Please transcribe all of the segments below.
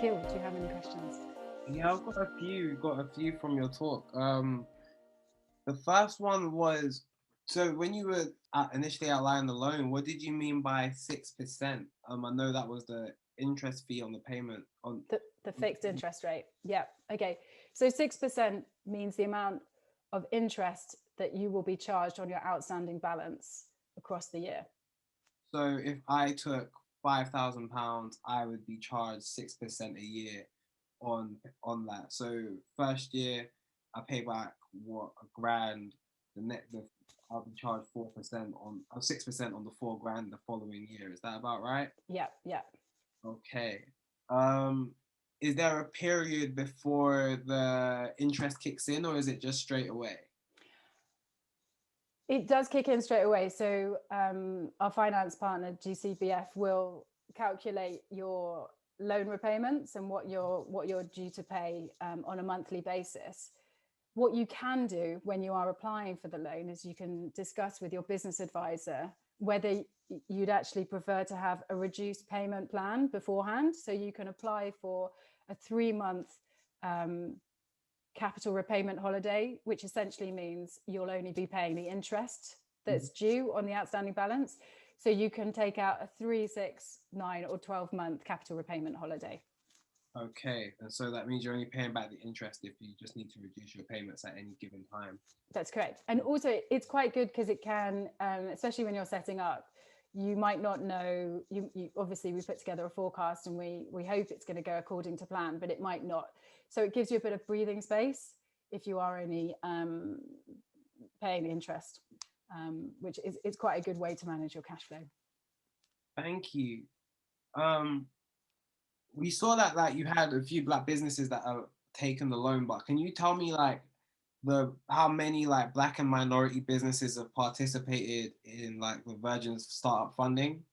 Akil, do you have any questions? Yeah, I've got a few from your talk. The first one was, so when you were initially outlining the loan, what did you mean by 6%? I know that was the interest fee on the payment on. The fixed interest rate. Yeah. Okay. So 6% means the amount of interest that you will be charged on your outstanding balance across the year. So if I took £5,000, I would be charged 6% a year on that. So first year, I pay back what, a grand. I'll be charged 4% on, 6% on the 4 grand the following year. Is that about right? Yeah. Yeah. Okay. Um, is there a period before the interest kicks in, or is it just straight away? It does kick in straight away. So our finance partner, GCBF, will calculate your loan repayments and what you're due to pay on a monthly basis. What you can do when you are applying for the loan is you can discuss with your business advisor whether you'd actually prefer to have a reduced payment plan beforehand. So you can apply for a 3-month capital repayment holiday, which essentially means you'll only be paying the interest that's due on the outstanding balance. So you can take out a 3, 6, 9 or 12-month capital repayment holiday. Okay, and so that means you're only paying back the interest if you just need to reduce your payments at any given time. That's correct. And also it's quite good because it can, especially when you're setting up, you might not know, you obviously we put together a forecast and we hope it's going to go according to plan, but it might not. So it gives you a bit of breathing space if you are only paying the interest, which is quite a good way to manage your cash flow. Thank you. We saw that like you had a few Black businesses that are taking the loan, but can you tell me like how many like Black and minority businesses have participated in like the Virgin's startup funding?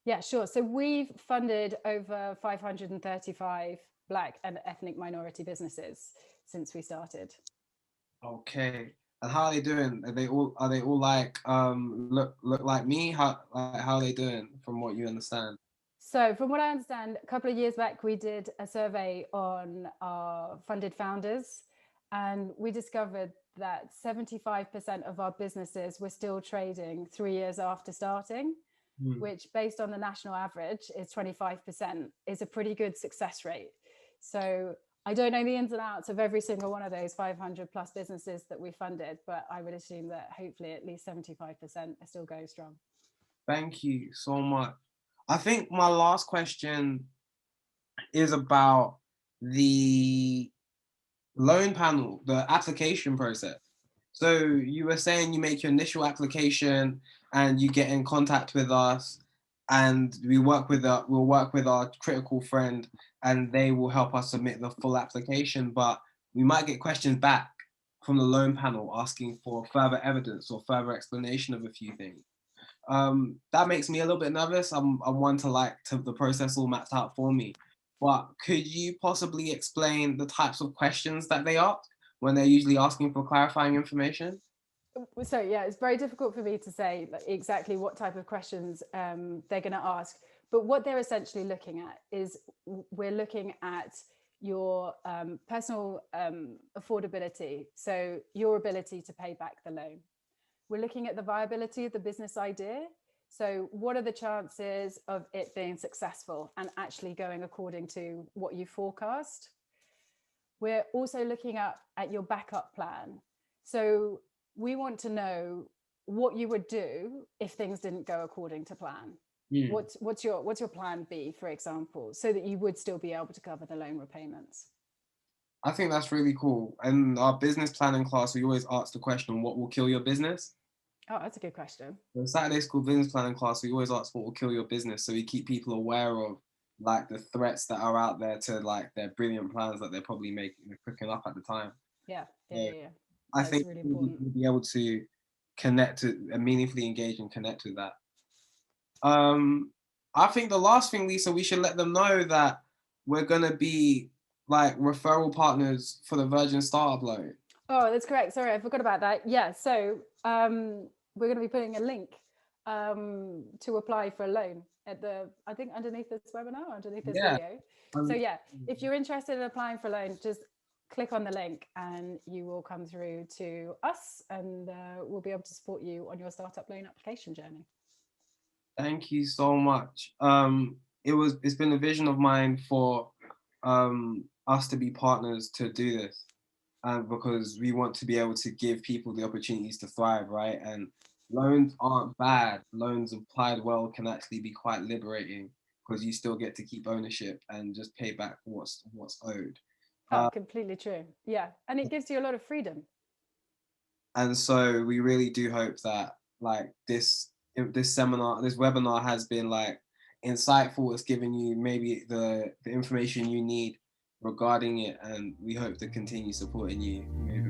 Yeah, sure. So we've funded over 535 Black and ethnic minority businesses since we started. Okay. And how are they doing? Are they all like look like me? How are they doing from what you understand? So from what I understand, a couple of years back, we did a survey on our funded founders, and we discovered that 75% of our businesses were still trading 3 years after starting, which based on the national average is 25%, is a pretty good success rate. So I don't know the ins and outs of every single one of those 500 plus businesses that we funded, but I would assume that hopefully at least 75% are still going strong. Thank you so much. I think my last question is about the loan panel, the application process. So you were saying you make your initial application and you get in contact with us, and we'll work with our critical friend, and they will help us submit the full application. But we might get questions back from the loan panel asking for further evidence or further explanation of a few things. That makes me a little bit nervous. I'm one to the process all mapped out for me. But could you possibly explain the types of questions that they ask when they're usually asking for clarifying information? So yeah, it's very difficult for me to say exactly what type of questions they're going to ask. But what they're essentially looking at is we're looking at your personal affordability. So your ability to pay back the loan. We're looking at the viability of the business idea. So what are the chances of it being successful and actually going according to what you forecast? We're also looking at your backup plan. So we want to know what you would do if things didn't go according to plan. What's your plan B, for example, so that you would still be able to cover the loan repayments? I think that's really cool. In our business planning class, we always ask the question, what will kill your business? Oh, that's a good question. In Saturday school business planning class, we always ask what will kill your business. So we keep people aware of like the threats that are out there to like their brilliant plans that they're probably cooking up at the time. Yeah. I That's think really we'll important. be able to connect to and meaningfully engage and connect with that. I think the last thing, Lisa, we should let them know that we're gonna be like referral partners for the Virgin Startup Loan. Oh, that's correct. Sorry, I forgot about that. Yeah, so we're going to be putting a link to apply for a loan. at the, I think underneath this webinar, underneath this Yeah. video. So yeah, if you're interested in applying for a loan, just click on the link and you will come through to us, and we'll be able to support you on your startup loan application journey. Thank you so much. It's been a vision of mine for us to be partners to do this, because we want to be able to give people the opportunities to thrive, right? And loans aren't bad. Loans applied well can actually be quite liberating, because you still get to keep ownership and just pay back what's owed. Oh, completely true. Yeah, and it gives you a lot of freedom. And so we really do hope that like this webinar has been like insightful. It's given you maybe the information you need regarding it, and we hope to continue supporting you moving